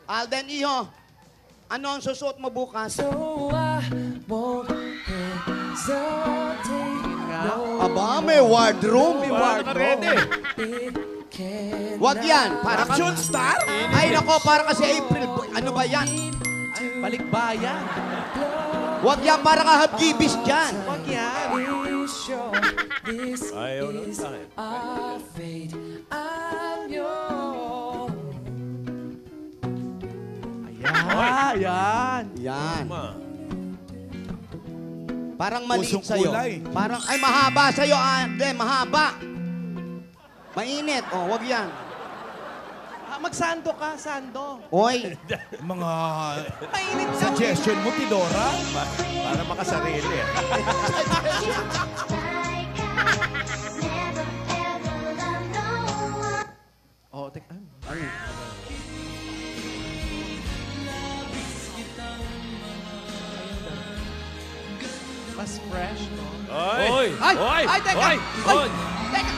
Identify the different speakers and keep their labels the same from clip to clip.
Speaker 1: Alden, iho. Ano ang susuot mo bukas?
Speaker 2: So I won't hesitate. No,
Speaker 1: Aba, may wardrobe.
Speaker 3: Wala ka ready.
Speaker 1: Wag yan. Para
Speaker 4: Action star?
Speaker 1: Ay, nako, para kasi April. Ano ba yan?
Speaker 2: Balikbayan.
Speaker 1: Wag yan, para ka habgibis dyan.
Speaker 2: Wag yan.
Speaker 3: Ayaw na sa akin.
Speaker 2: Our fate, I'm yours. Ayan.
Speaker 1: Yan.
Speaker 3: Ma.
Speaker 1: Parang maliit
Speaker 4: Pusong
Speaker 1: sa'yo.
Speaker 4: kulay.
Speaker 1: Parang, ay, mahaba sa'yo, Alden. Mahaba. Mainit. Oh, wag yan.
Speaker 2: Magsando ka, sando.
Speaker 1: Oy.
Speaker 4: Mga
Speaker 2: Mainit ka.
Speaker 4: suggestion mo, Tidora?
Speaker 3: Para makasarili.
Speaker 2: Oh, tek. Mas fresh, no?
Speaker 3: Oy!
Speaker 2: Ay!
Speaker 3: Oy!
Speaker 2: Ay, teka!
Speaker 3: Oy!
Speaker 2: Ay!
Speaker 3: Oy!
Speaker 2: Teka!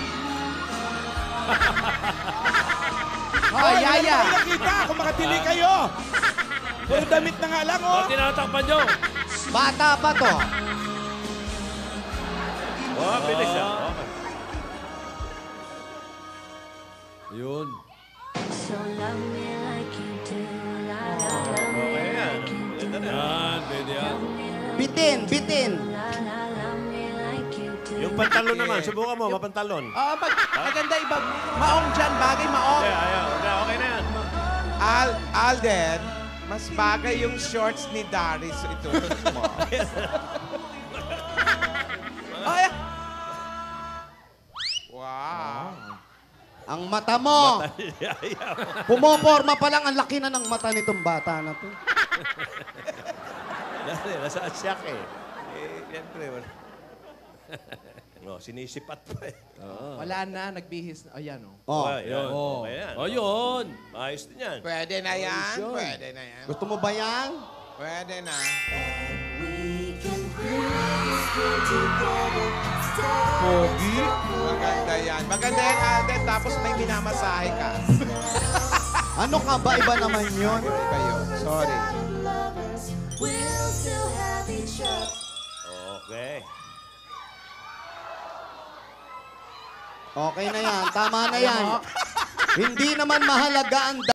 Speaker 4: Ay,
Speaker 2: Yaya!
Speaker 4: Ay, nakita kung makatili kayo. Puro damit na nga lang, oh.
Speaker 3: Ba't tinatakpan nyo?
Speaker 1: Bata pa to.
Speaker 3: Oh, bilis yan. Okay. Yun. Okay yan. Ganda na. Yan, pwede yan.
Speaker 1: Bitin, bitin.
Speaker 3: Yung pantalon naman, subukan mo, mapantalon.
Speaker 2: Maganda iba. Maong dyan, bagay maong.
Speaker 3: Ayaw. Okay na yan.
Speaker 5: Alden, mas bagay yung shorts ni Darius ito mo.
Speaker 2: Ay!
Speaker 5: Wow.
Speaker 1: Ang mata mo. Pumoporma pa lang, ang laki na ng mata nitong bata na to.
Speaker 3: Nasa asyak eh. Siyempre, wala. No, sinisipat pa eh.
Speaker 2: Wala na, nagbihis na. Ayan, oh.
Speaker 1: Oh.
Speaker 3: Yun. Okay yan. Oh, yun. Ayos din yan.
Speaker 5: Pwede na yan. Pwede na yan.
Speaker 1: Gusto mo ba yan?
Speaker 5: Pwede na.
Speaker 4: Pogi.
Speaker 5: Maganda yan. Maganda yan, Alden. Tapos may minamasahe ka.
Speaker 1: Ano ka ba? Iba naman yun.
Speaker 5: Iba yun. Sorry.
Speaker 3: Okay.
Speaker 1: Okay na yan. Tama na yan. Hindi naman mahalaga ang